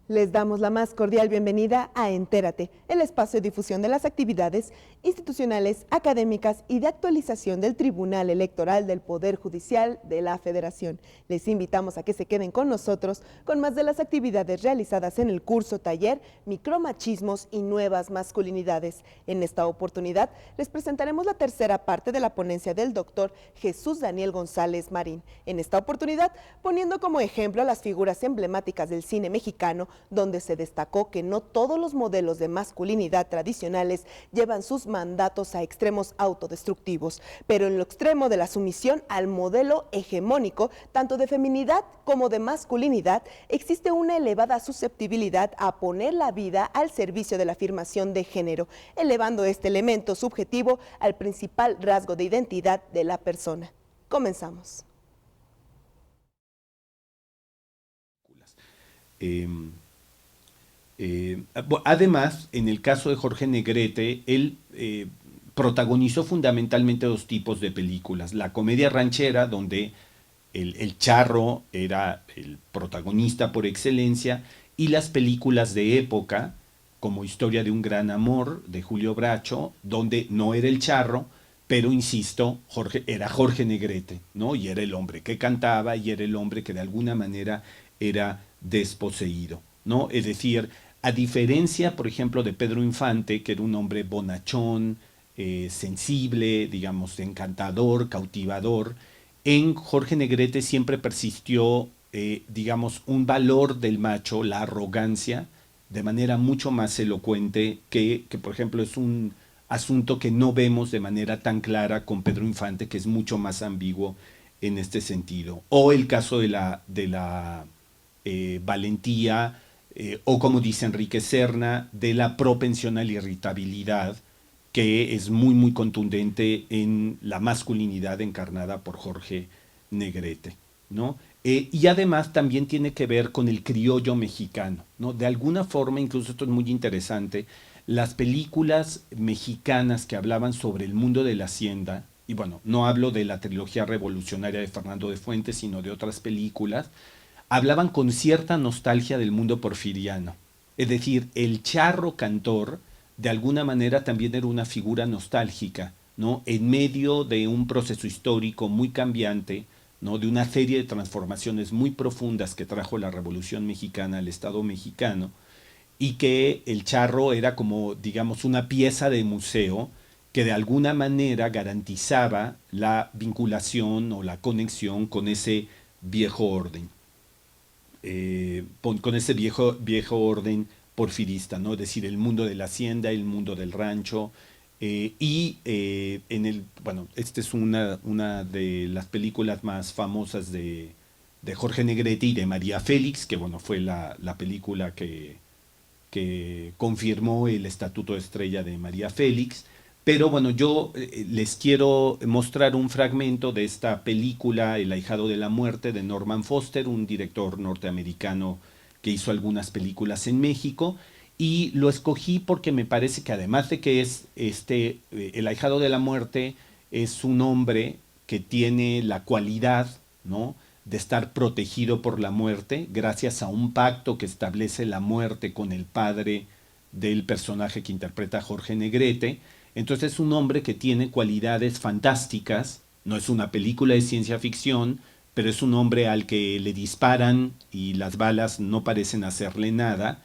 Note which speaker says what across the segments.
Speaker 1: Les damos la más cordial bienvenida a Entérate, el espacio de difusión de las actividades institucionales, académicas y de actualización del Tribunal Electoral del Poder Judicial de la Federación. Les invitamos a que se queden con nosotros con más de las actividades realizadas en el curso taller Micromachismos y Nuevas Masculinidades. En esta oportunidad les presentaremos la tercera parte de la ponencia del doctor Jesús Daniel González Marín. En esta oportunidad, poniendo como ejemplo a las figuras emblemáticas del cine mexicano, donde se destacó que no todos los modelos de masculinidad tradicionales llevan sus mandatos a extremos autodestructivos, pero en lo extremo de la sumisión al modelo hegemónico, tanto de feminidad como de masculinidad, existe una elevada susceptibilidad a poner la vida al servicio de la afirmación de género, elevando este elemento subjetivo al principal rasgo de identidad de la persona. Comenzamos.
Speaker 2: Además, en el caso de Jorge Negrete, él protagonizó fundamentalmente dos tipos de películas. La comedia ranchera, donde el charro era el protagonista por excelencia, y las películas de época, como Historia de un gran amor, de Julio Bracho, donde no era el charro, pero insisto, era Jorge Negrete, ¿no? Y era el hombre que cantaba y era el hombre que de alguna manera era desposeído, ¿no? Es decir, a diferencia, por ejemplo, de Pedro Infante, que era un hombre bonachón, sensible, digamos, encantador, cautivador, en Jorge Negrete siempre persistió, digamos, un valor del macho, la arrogancia, de manera mucho más elocuente que, por ejemplo, es un asunto que no vemos de manera tan clara con Pedro Infante, que es mucho más ambiguo en este sentido. O el caso de la valentía, o como dice Enrique Serna, de la propensión a la irritabilidad, que es muy muy contundente en la masculinidad encarnada por Jorge Negrete, ¿no? Y además también tiene que ver con el criollo mexicano, ¿no? De alguna forma, incluso esto es muy interesante, las películas mexicanas que hablaban sobre el mundo de la hacienda, y bueno, no hablo de la trilogía revolucionaria de Fernando de Fuentes, sino de otras películas, hablaban con cierta nostalgia del mundo porfiriano. Es decir, el charro cantor de alguna manera también era una figura nostálgica, ¿no? En medio de un proceso histórico muy cambiante, ¿no? De una serie de transformaciones muy profundas que trajo la Revolución Mexicana al Estado mexicano, y que el charro era como, digamos, una pieza de museo que de alguna manera garantizaba la vinculación o la conexión con ese viejo orden. Con ese viejo orden porfirista, ¿no? Es decir, el mundo de la hacienda, el mundo del rancho, bueno, esta es una de las películas más famosas de Jorge Negrete y de María Félix, que bueno, fue la película que confirmó el estatuto de estrella de María Félix. Pero bueno, yo les quiero mostrar un fragmento de esta película, El ahijado de la muerte, de Norman Foster, un director norteamericano que hizo algunas películas en México, y lo escogí porque me parece que además de que es El ahijado de la muerte, es un hombre que tiene la cualidad, ¿no?, de estar protegido por la muerte, gracias a un pacto que establece la muerte con el padre del personaje que interpreta Jorge Negrete. Entonces es un hombre que tiene cualidades fantásticas, no es una película de ciencia ficción, pero es un hombre al que le disparan y las balas no parecen hacerle nada,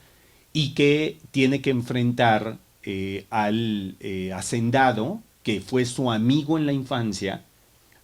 Speaker 2: y que tiene que enfrentar al hacendado, que fue su amigo en la infancia,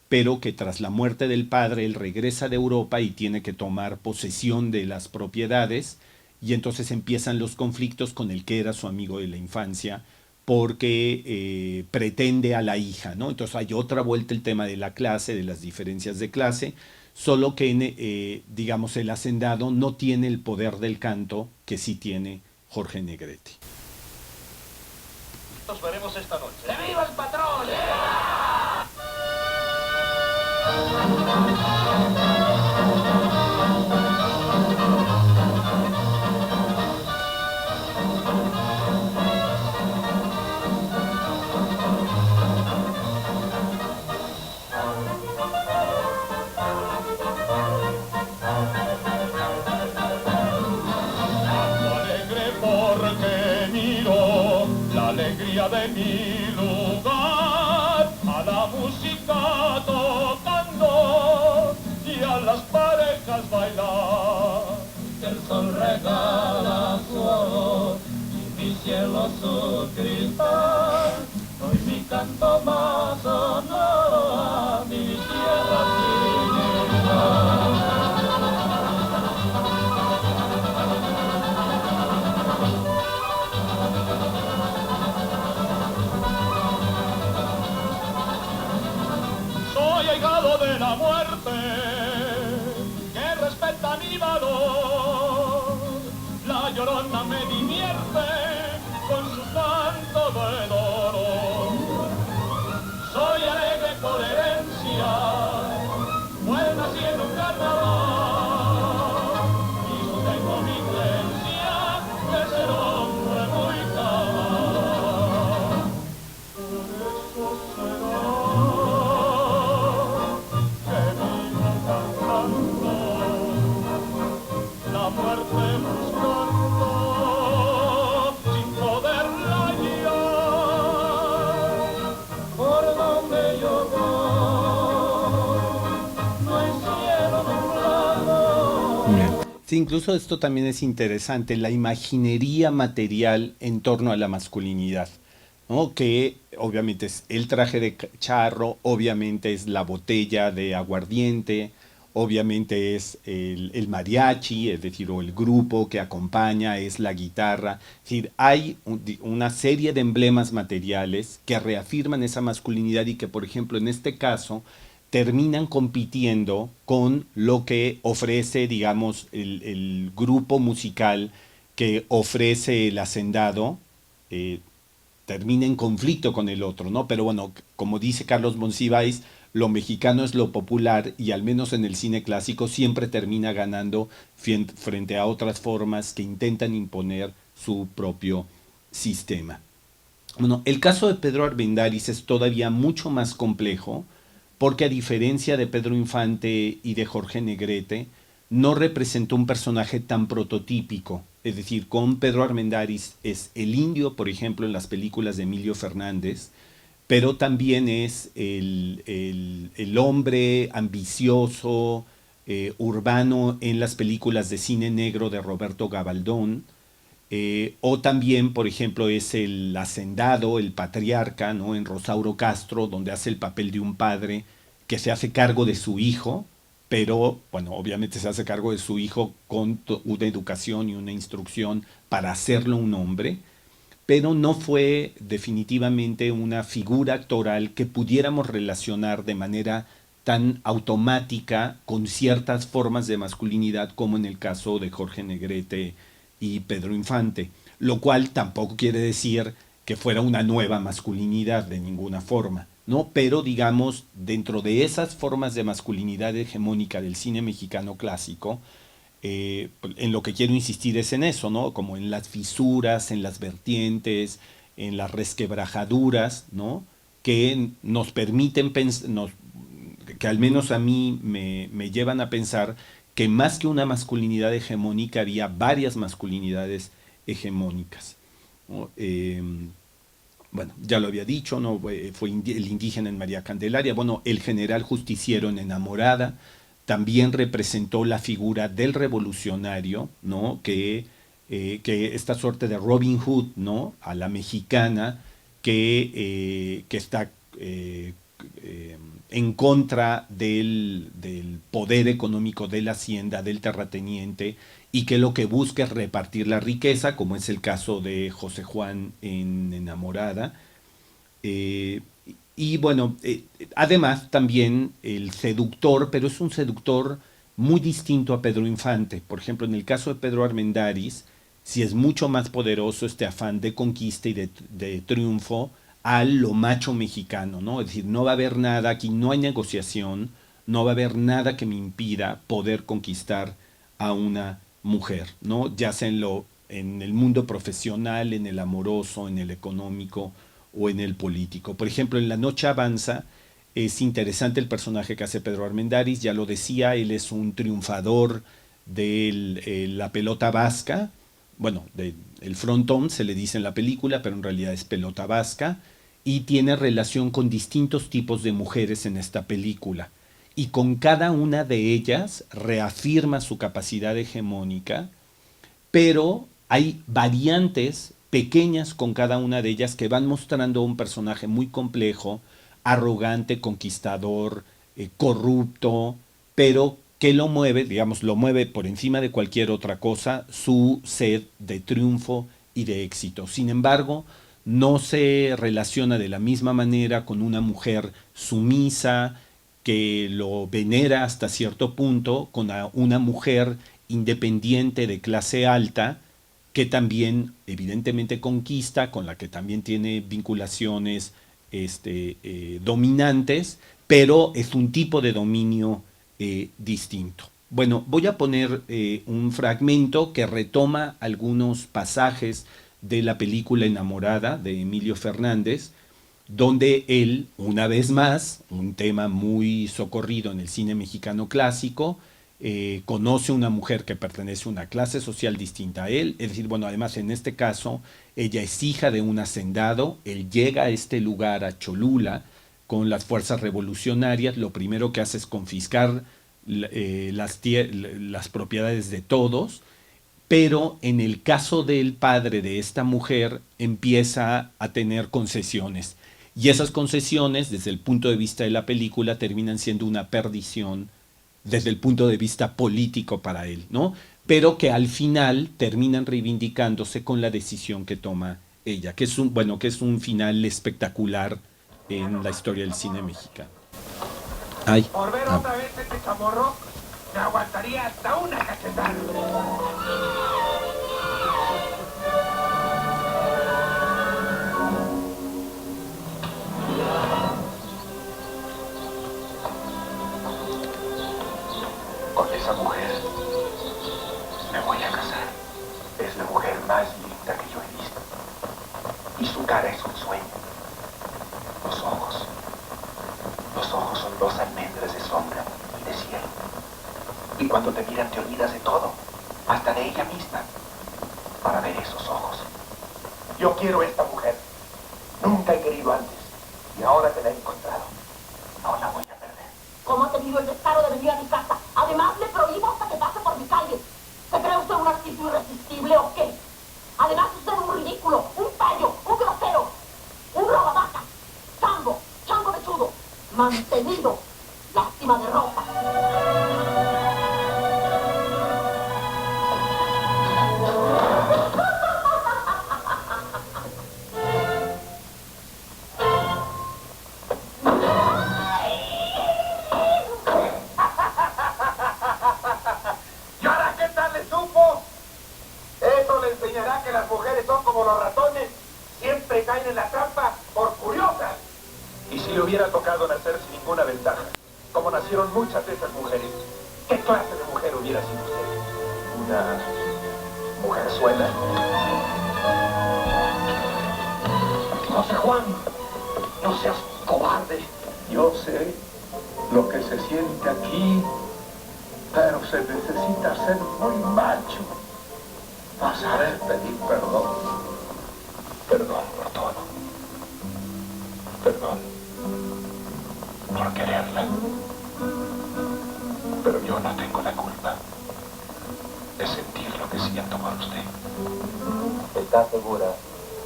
Speaker 2: pero que tras la muerte del padre él regresa de Europa y tiene que tomar posesión de las propiedades, y entonces empiezan los conflictos con el que era su amigo de la infancia, porque pretende a la hija, ¿no? Entonces hay otra vuelta el tema de la clase, de las diferencias de clase, solo que, digamos, el hacendado no tiene el poder del canto que sí tiene Jorge Negrete.
Speaker 3: Nos veremos esta noche. ¡Que viva el patrón! De mi lugar, a la música tocando y a las parejas bailar. Que el sol regala su oro y mi cielo su cristal. Hoy mi canto más honoro a mi tierra trinidad. De la muerte que respeta mi valor, la Llorona me divierte con su canto de dolor. Soy alegre por herencia, pues nací en un carnaval y yo tengo mi creencia de ser hombre muy cabal. Por eso será la muerte buscando sin poderla hallar. Por donde yo voy no hay cielo nublado.
Speaker 2: Sí, incluso esto también es interesante, la imaginería material en torno a la masculinidad, ¿no? Que obviamente es el traje de charro, obviamente es la botella de aguardiente, obviamente es el mariachi, es decir, o el grupo que acompaña, es la guitarra. Es decir, hay una serie de emblemas materiales que reafirman esa masculinidad y que, por ejemplo, en este caso, terminan compitiendo con lo que ofrece, digamos, el grupo musical que ofrece el hacendado, termina en conflicto con el otro, ¿no? Pero bueno, como dice Carlos Monsiváis, lo mexicano es lo popular y al menos en el cine clásico siempre termina ganando frente a otras formas que intentan imponer su propio sistema. Bueno, el caso de Pedro Armendáriz es todavía mucho más complejo porque a diferencia de Pedro Infante y de Jorge Negrete, no representó un personaje tan prototípico. Es decir, con Pedro Armendáriz es el indio, por ejemplo, en las películas de Emilio Fernández, pero también es el hombre ambicioso, urbano en las películas de cine negro de Roberto Gabaldón, o también, por ejemplo, es el hacendado, el patriarca, ¿no? En Rosauro Castro, donde hace el papel de un padre que se hace cargo de su hijo, pero, bueno, obviamente se hace cargo de su hijo con una educación y una instrucción para hacerlo un hombre, pero no fue definitivamente una figura actoral que pudiéramos relacionar de manera tan automática con ciertas formas de masculinidad como en el caso de Jorge Negrete y Pedro Infante, lo cual tampoco quiere decir que fuera una nueva masculinidad de ninguna forma, ¿no? Pero digamos, dentro de esas formas de masculinidad hegemónica del cine mexicano clásico, en lo que quiero insistir es en eso, ¿no? Como en las fisuras, en las vertientes, en las resquebrajaduras, ¿no? Que nos permiten que al menos a mí me llevan a pensar que más que una masculinidad hegemónica había varias masculinidades hegemónicas, ¿no? Bueno, ya lo había dicho, ¿no? Fue el indígena en María Candelaria, bueno, el general justiciero en Enamorada, también representó la figura del revolucionario, ¿no? Que esta suerte de Robin Hood, ¿no? A la mexicana, que está en contra del poder económico de la hacienda, del terrateniente, y que lo que busca es repartir la riqueza, como es el caso de José Juan en Enamorada. Eh, y bueno, además también el seductor, pero es un seductor muy distinto a Pedro Infante. Por ejemplo, en el caso de Pedro Armendáriz, sí es mucho más poderoso este afán de conquista y de triunfo a lo macho mexicano, ¿no? Es decir, no va a haber nada, aquí no hay negociación, no va a haber nada que me impida poder conquistar a una mujer, ¿no? Ya sea en el mundo profesional, en el amoroso, en el económico o en el político. Por ejemplo, en La Noche Avanza es interesante el personaje que hace Pedro Armendáriz, ya lo decía, él es un triunfador de la pelota vasca, bueno, el frontón se le dice en la película, pero en realidad es pelota vasca, y tiene relación con distintos tipos de mujeres en esta película. Y con cada una de ellas reafirma su capacidad hegemónica, pero hay variantes pequeñas con cada una de ellas que van mostrando un personaje muy complejo, arrogante, conquistador, corrupto, pero que lo mueve, digamos, lo mueve por encima de cualquier otra cosa su sed de triunfo y de éxito. Sin embargo, no se relaciona de la misma manera con una mujer sumisa que lo venera hasta cierto punto, con una mujer independiente de clase alta que también evidentemente conquista, con la que también tiene vinculaciones dominantes, pero es un tipo de dominio distinto. Bueno, voy a poner un fragmento que retoma algunos pasajes de la película Enamorada de Emilio Fernández, donde él, una vez más, un tema muy socorrido en el cine mexicano clásico, conoce una mujer que pertenece a una clase social distinta a él, es decir, bueno, además en este caso, ella es hija de un hacendado, él llega a este lugar, a Cholula, con las fuerzas revolucionarias, lo primero que hace es confiscar las propiedades de todos, pero en el caso del padre de esta mujer empieza a tener concesiones, y esas concesiones, desde el punto de vista de la película, terminan siendo una perdición desde el punto de vista político para él, ¿no? Pero que al final terminan reivindicándose con la decisión que toma ella, que es un final espectacular en la historia del cine mexicano. Ay.
Speaker 3: Por ver otra vez este chamorro, me aguantaría hasta una cachetada. Con esa mujer me voy a casar. Es la mujer más linda que yo he visto. Y su cara es un sueño. Los ojos son dos almendras de sombra y de cielo. Y cuando te miran te olvidas de todo, hasta de ella misma, para ver esos ojos. Yo quiero esta mujer. Nunca he querido antes. Y ahora que la he encontrado, no la voy a perder.
Speaker 4: ¿Cómo ha tenido el descaro de venir a mi casa? Además, le prohíbo hasta que pase por mi calle. ¿Se cree usted un artista irresistible o qué? Además, usted es un ridículo, un payo, un grosero, un robavacas, chango mechudo, mantenido, lástima de ropa.
Speaker 3: ¿Y ahora qué tal le supo? Eso le enseñará que las mujeres son como los ratones, siempre caen en la trampa por curiosas. Y si le hubiera tocado nacer sin ninguna ventaja, como nacieron muchas de esas mujeres, ¿qué clase de mujer hubiera sido usted? ¿Una mujerzuela? José Juan, no seas cobarde. Yo sé lo que se siente aquí, pero se necesita ser muy macho para saber pedir perdón. Perdón por todo. Perdón por quererla. Pero yo no tengo la culpa de sentir lo que siento por usted.
Speaker 5: ¿Estás segura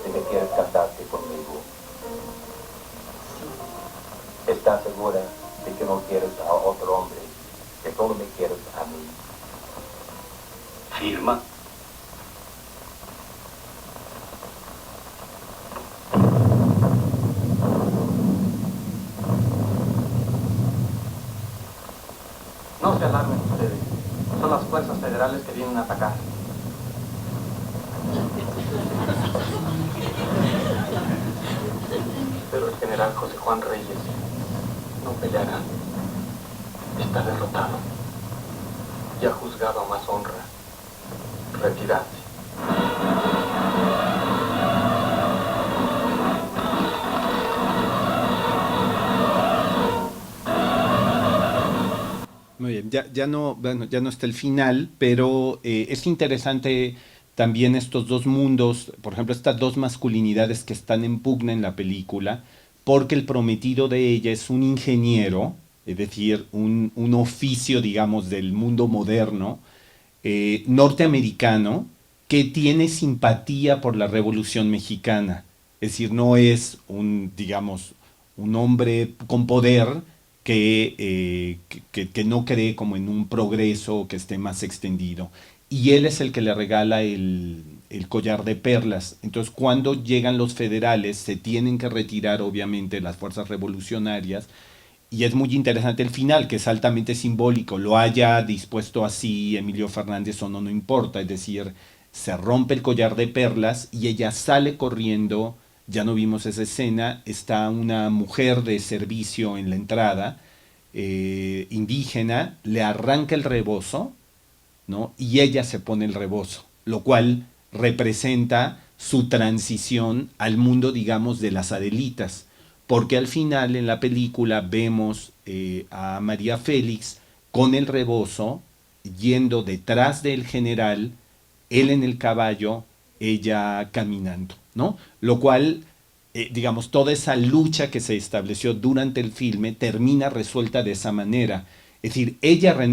Speaker 5: de que quieres casarte conmigo? ¿Estás segura de que no quieres a otro hombre, que solo me quieres a mí.
Speaker 6: Firma.
Speaker 7: No se alarmen ustedes. Son las fuerzas federales que vienen a atacar. Pero el general José Juan Reyes no peleará. Está derrotado. Y ha juzgado a más honra retirarse.
Speaker 2: Muy bien, ya no, bueno, ya no está el final, pero es interesante también estos dos mundos, por ejemplo, estas dos masculinidades que están en pugna en la película, porque el prometido de ella es un ingeniero, es decir, un oficio, digamos, del mundo moderno, norteamericano, que tiene simpatía por la Revolución Mexicana. Es decir, no es un, digamos, un hombre con poder que no cree como en un progreso que esté más extendido. Y él es el que le regala el collar de perlas. Entonces, cuando llegan los federales, se tienen que retirar, obviamente, las fuerzas revolucionarias. Y es muy interesante el final, que es altamente simbólico. Lo haya dispuesto así Emilio Fernández o no, no importa. Es decir, se rompe el collar de perlas y ella sale corriendo. Ya no vimos esa escena. Está una mujer de servicio en la entrada, indígena, le arranca el rebozo, ¿no? Y ella se pone el rebozo, lo cual representa su transición al mundo, digamos, de las Adelitas, porque al final en la película vemos a María Félix con el rebozo yendo detrás del general, él en el caballo, ella caminando, ¿no? Lo cual, digamos, toda esa lucha que se estableció durante el filme termina resuelta de esa manera. Es decir,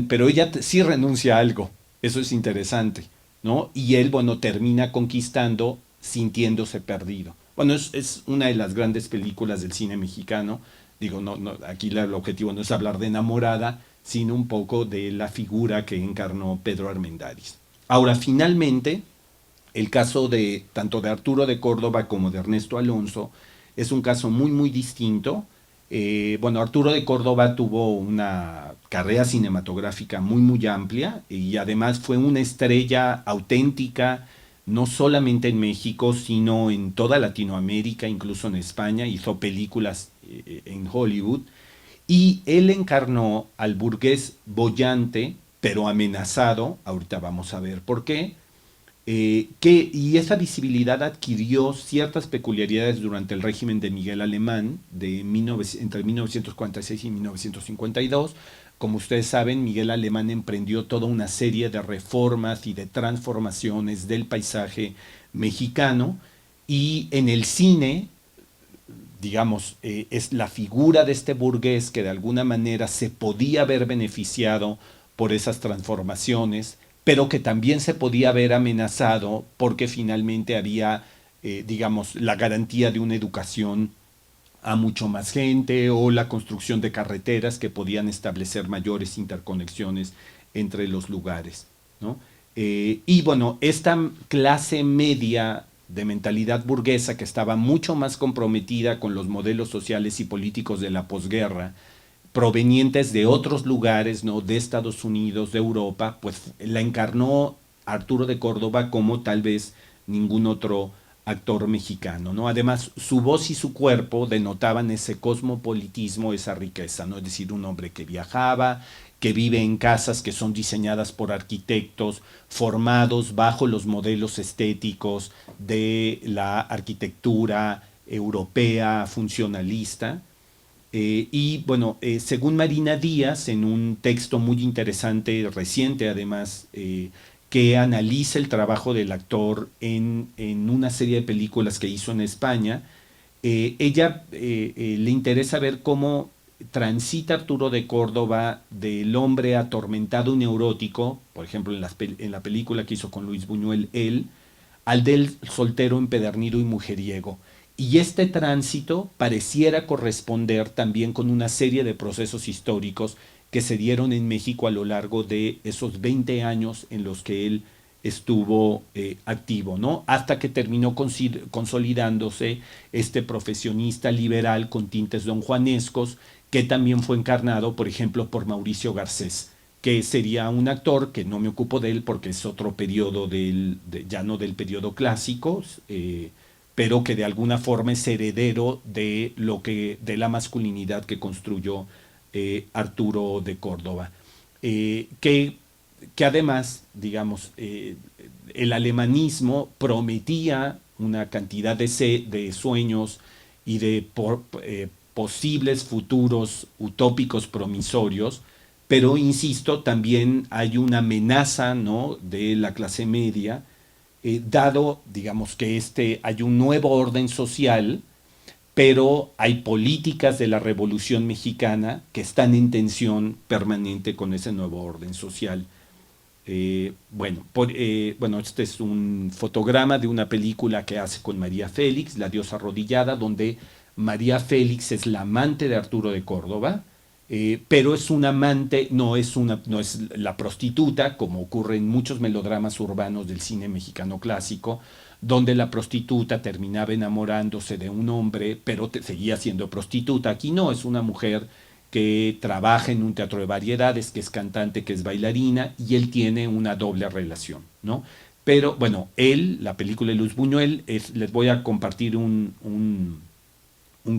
Speaker 2: pero ella sí renuncia a algo. Eso es interesante, ¿no? Y él, bueno, termina conquistando sintiéndose perdido. Bueno, es una de las grandes películas del cine mexicano. Digo, aquí el objetivo no es hablar de Enamorada, sino un poco de la figura que encarnó Pedro Armendáriz. Ahora, finalmente, el caso de tanto de Arturo de Córdoba como de Ernesto Alonso es un caso muy, muy distinto. Bueno, Arturo de Córdoba tuvo una carrera cinematográfica muy, muy amplia y además fue una estrella auténtica, no solamente en México, sino en toda Latinoamérica, incluso en España. Hizo películas en Hollywood y él encarnó al burgués boyante, pero amenazado. Ahorita vamos a ver por qué. Y esa visibilidad adquirió ciertas peculiaridades durante el régimen de Miguel Alemán entre 1946 y 1952. Como ustedes saben, Miguel Alemán emprendió toda una serie de reformas y de transformaciones del paisaje mexicano, y en el cine, digamos, es la figura de este burgués que de alguna manera se podía haber beneficiado por esas transformaciones, pero que también se podía ver amenazado porque finalmente había, digamos, la garantía de una educación a mucho más gente o la construcción de carreteras que podían establecer mayores interconexiones entre los lugares, ¿no? Y bueno, esta clase media de mentalidad burguesa que estaba mucho más comprometida con los modelos sociales y políticos de la posguerra, provenientes de otros lugares, ¿no? De Estados Unidos, de Europa, pues la encarnó Arturo de Córdoba como tal vez ningún otro actor mexicano, ¿no? Además, su voz y su cuerpo denotaban ese cosmopolitismo, esa riqueza, ¿no? Es decir, un hombre que viajaba, que vive en casas que son diseñadas por arquitectos formados bajo los modelos estéticos de la arquitectura europea funcionalista. Y bueno, según Marina Díaz, en un texto muy interesante, reciente además, que analiza el trabajo del actor en una serie de películas que hizo en España, ella le interesa ver cómo transita Arturo de Córdoba del hombre atormentado y neurótico, por ejemplo en la película que hizo con Luis Buñuel, él, al del soltero empedernido y mujeriego. Y este tránsito pareciera corresponder también con una serie de procesos históricos que se dieron en México a lo largo de esos 20 años en los que él estuvo activo, ¿no? Hasta que terminó consolidándose este profesionista liberal con tintes donjuanescos, que también fue encarnado, por ejemplo, por Mauricio Garcés, que sería un actor que no me ocupo de él porque es otro periodo ya no del periodo clásico, pero que de alguna forma es heredero de la masculinidad que construyó Arturo de Córdoba. Que además, digamos, el alemanismo prometía una cantidad de sueños y de posibles futuros utópicos promisorios, pero insisto, también hay una amenaza, ¿no?, de la clase media, dado, digamos, que hay un nuevo orden social, pero hay políticas de la Revolución Mexicana que están en tensión permanente con ese nuevo orden social. Bueno, este es un fotograma de una película que hace con María Félix, La diosa arrodillada, donde María Félix es la amante de Arturo de Córdoba, pero es un amante, no es la prostituta, como ocurre en muchos melodramas urbanos del cine mexicano clásico, donde la prostituta terminaba enamorándose de un hombre, pero seguía siendo prostituta. Aquí no, es una mujer que trabaja en un teatro de variedades, que es cantante, que es bailarina, y él tiene una doble relación, ¿no? Pero bueno, la película de Luis Buñuel, les voy a compartir un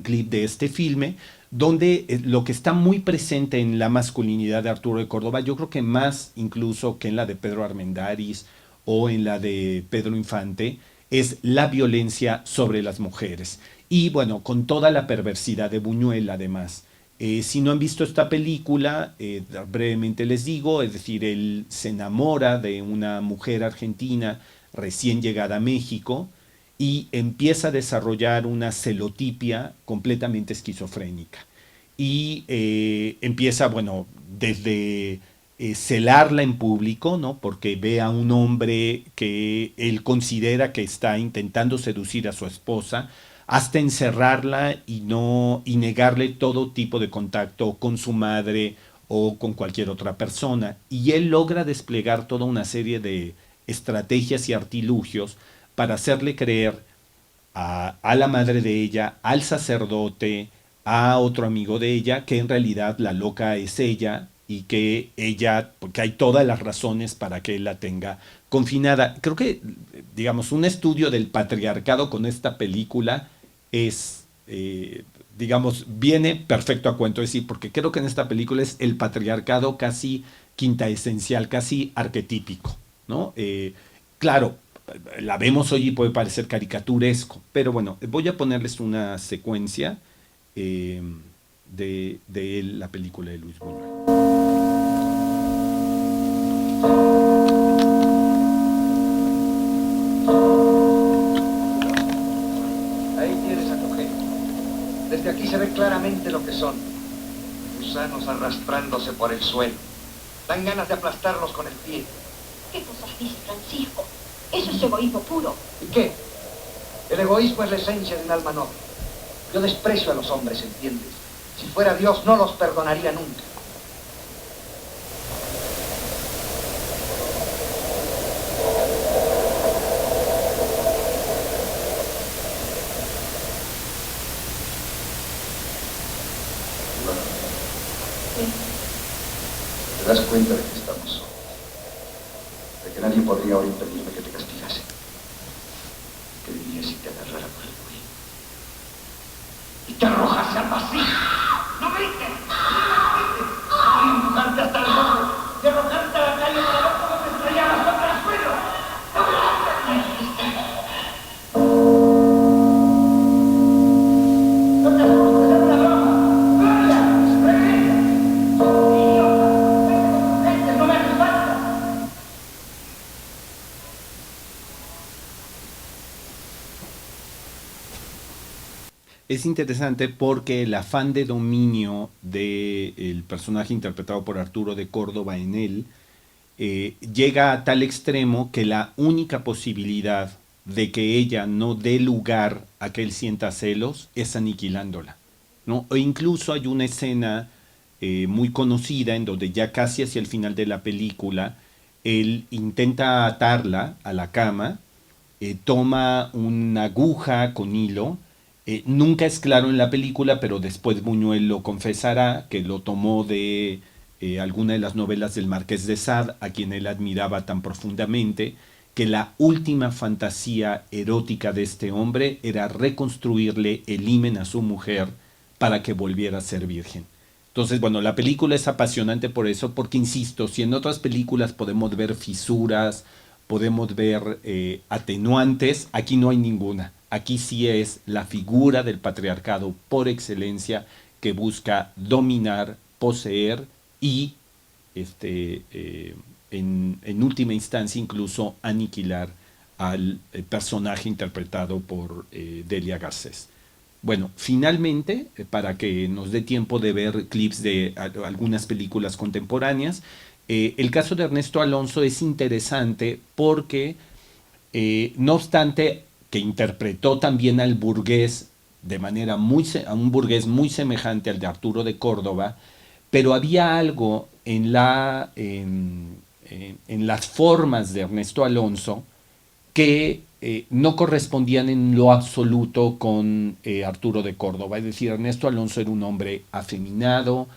Speaker 2: clip de este filme, donde lo que está muy presente en la masculinidad de Arturo de Córdoba, yo creo que más incluso que en la de Pedro Armendáriz o en la de Pedro Infante, es la violencia sobre las mujeres. Y bueno, con toda la perversidad de Buñuel además. Si no han visto esta película, brevemente les digo, es decir, él se enamora de una mujer argentina recién llegada a México y empieza a desarrollar una celotipia completamente esquizofrénica. Y empieza, bueno, desde celarla en público, ¿no?, porque ve a un hombre que él considera que está intentando seducir a su esposa, hasta encerrarla y negarle todo tipo de contacto con su madre o con cualquier otra persona. Y él logra desplegar toda una serie de estrategias y artilugios para hacerle creer a la madre de ella, al sacerdote, a otro amigo de ella, que en realidad la loca es ella y que porque hay todas las razones para que él la tenga confinada. Creo que, digamos, un estudio del patriarcado con esta película digamos, viene perfecto a cuento, es decir, porque creo que en esta película es el patriarcado casi quinta esencial, casi arquetípico, ¿no? Claro, la vemos hoy y puede parecer caricaturesco, pero bueno, voy a ponerles una secuencia de la película de Luis Buñuel.
Speaker 6: Desde aquí se ve claramente lo que son. Gusanos arrastrándose por el suelo. Dan ganas de aplastarlos con el pie.
Speaker 4: ¿Qué cosas dice Francisco? Eso es egoísmo puro.
Speaker 6: ¿Y qué? El egoísmo es la esencia de un alma noble. Yo desprecio a los hombres, ¿entiendes? Si fuera Dios, no los perdonaría nunca.
Speaker 7: ¿Te das cuenta de que estamos solos? De que nadie podría ahora impedirme que te castigase. ¿Qué dirías si te agarrara por el cuello y te arrojase al vacío?
Speaker 6: ¡No grites! ¡No grites! ¡Y empujarte hasta el fondo! ¡Y arrojarte a la calle para ver cómo te estrellabas contra el suelo! ¡No grites! ¡No te asustes! ¡Es una broma! ¡Gloria! ¡Regresa! ¡No me haces falta!
Speaker 2: Es interesante porque el afán de dominio del personaje interpretado por Arturo de Córdoba en él llega a tal extremo que la única posibilidad de que ella no dé lugar a que él sienta celos es aniquilándola, ¿no? O incluso hay una escena muy conocida en donde ya casi hacia el final de la película él intenta atarla a la cama, toma una aguja con hilo. Nunca es claro en la película, pero después Buñuel lo confesará, que lo tomó de alguna de las novelas del Marqués de Sade, a quien él admiraba tan profundamente, que la última fantasía erótica de este hombre era reconstruirle el himen a su mujer para que volviera a ser virgen. Entonces, bueno, la película es apasionante por eso, porque insisto, si en otras películas podemos ver fisuras, podemos ver atenuantes, aquí no hay ninguna. Aquí sí es la figura del patriarcado por excelencia que busca dominar, poseer y en última instancia incluso aniquilar al personaje interpretado por Delia Garcés. Bueno, finalmente, para que nos dé tiempo de ver clips de algunas películas contemporáneas, el caso de Ernesto Alonso es interesante porque, no obstante que interpretó también al burgués de manera a un burgués muy semejante al de Arturo de Córdoba, pero había algo en las formas de Ernesto Alonso que no correspondían en lo absoluto con Arturo de Córdoba. Es decir, Ernesto Alonso era un hombre afeminado,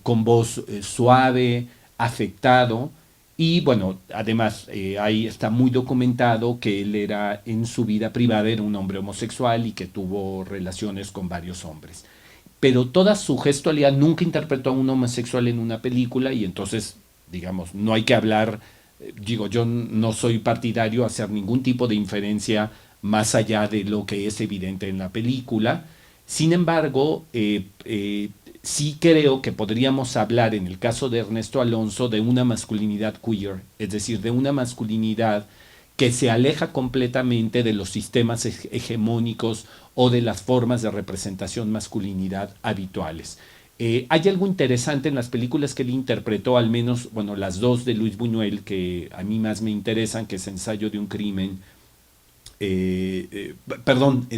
Speaker 2: con voz suave, afectado, y bueno, además ahí está muy documentado que él era en su vida privada, era un hombre homosexual y que tuvo relaciones con varios hombres. Pero toda su gestualidad, nunca interpretó a un homosexual en una película, y entonces, digamos, no hay que hablar. Digo, yo no soy partidario a hacer ningún tipo de inferencia más allá de lo que es evidente en la película. Sin embargo, sí creo que podríamos hablar en el caso de Ernesto Alonso de una masculinidad queer, es decir, de una masculinidad que se aleja completamente de los sistemas hegemónicos o de las formas de representación masculinidad habituales. Hay algo interesante en las películas que él interpretó, al menos, bueno, las dos de Luis Buñuel, que a mí más me interesan, que es Ensayo de un crimen, es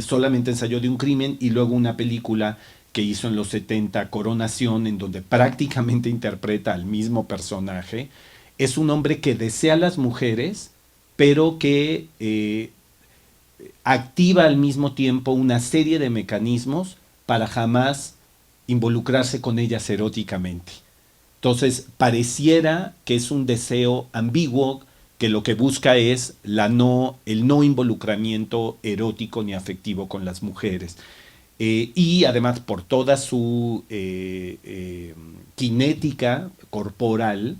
Speaker 2: solamente Ensayo de un crimen, y luego una película que hizo en los 70, Coronación, en donde prácticamente interpreta al mismo personaje. Es un hombre que desea a las mujeres, pero que activa al mismo tiempo una serie de mecanismos para jamás involucrarse con ellas eróticamente. Entonces, pareciera que es un deseo ambiguo que lo que busca es el no involucramiento erótico ni afectivo con las mujeres. Y además, por toda su cinética corporal,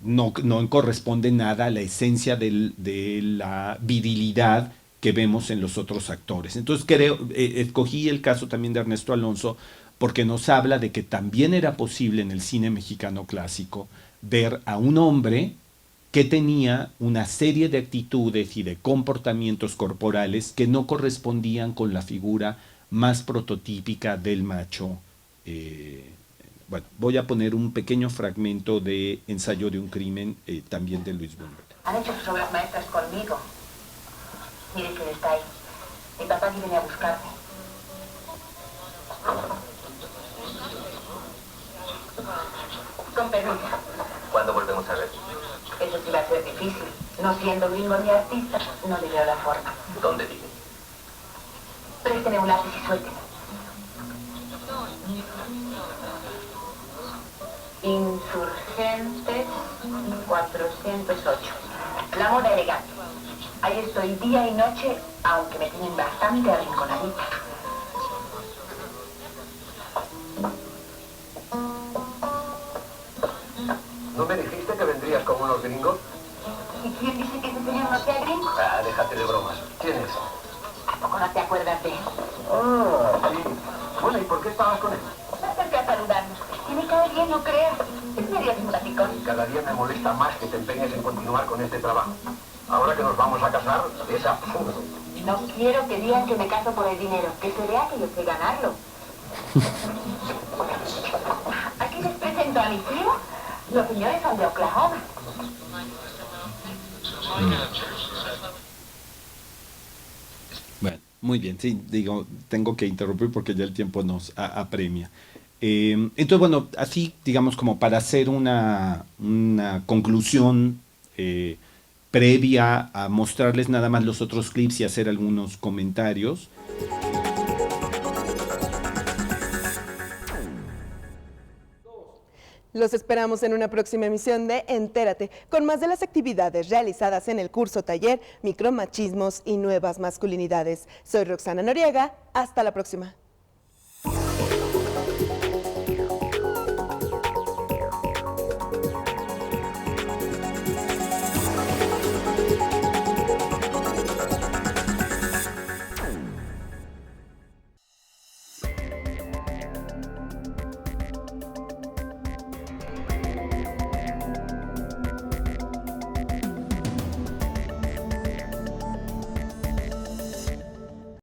Speaker 2: no corresponde nada a la esencia de la virilidad que vemos en los otros actores. Entonces escogí el caso también de Ernesto Alonso porque nos habla de que también era posible en el cine mexicano clásico ver a un hombre que tenía una serie de actitudes y de comportamientos corporales que no correspondían con la figura más prototípica del macho. Bueno, voy a poner un pequeño fragmento de Ensayo de un crimen, también de Luis Buñuel.
Speaker 4: Han hecho sus obras maestras conmigo. Mire quién está ahí. Mi papá viene a buscarme. Con permiso.
Speaker 5: ¿Cuándo volvemos a ver?
Speaker 4: Eso sí va a ser difícil. No siendo gringo ni artista, no le veo la forma.
Speaker 5: ¿Dónde vive?
Speaker 4: Présteme un lápiz y suélteme. Insurgentes 408. La moda elegante. Ahí estoy día y noche, aunque me tienen bastante arrinconadita.
Speaker 7: ¿No me dijiste que vendrías con unos gringos?
Speaker 4: ¿Y quién dice que ese señor no sea gringo?
Speaker 7: Ah, déjate de bromas. ¿Quién es?
Speaker 4: ¿A poco no te acuerdas de él?
Speaker 7: Ah, sí. Bueno, ¿y por qué estabas con él?
Speaker 4: Me acerqué a saludarnos. Y me cae bien, no creas. Es medio simpaticón.
Speaker 7: Cada día me molesta más que te empeñes en continuar con este trabajo. Ahora que nos vamos a casar, es absurdo.
Speaker 4: No quiero que digan que me caso por el dinero, que se vea que yo sé ganarlo. Aquí les presento a mi primo. Los señores son de Oklahoma.
Speaker 2: Muy bien, sí, digo, tengo que interrumpir porque ya el tiempo nos apremia. Entonces, bueno, así, digamos, como para hacer una conclusión previa a mostrarles nada más los otros clips y hacer algunos comentarios.
Speaker 1: Los esperamos en una próxima emisión de Entérate, con más de las actividades realizadas en el curso taller Micromachismos y Nuevas Masculinidades. Soy Roxana Noriega, hasta la próxima.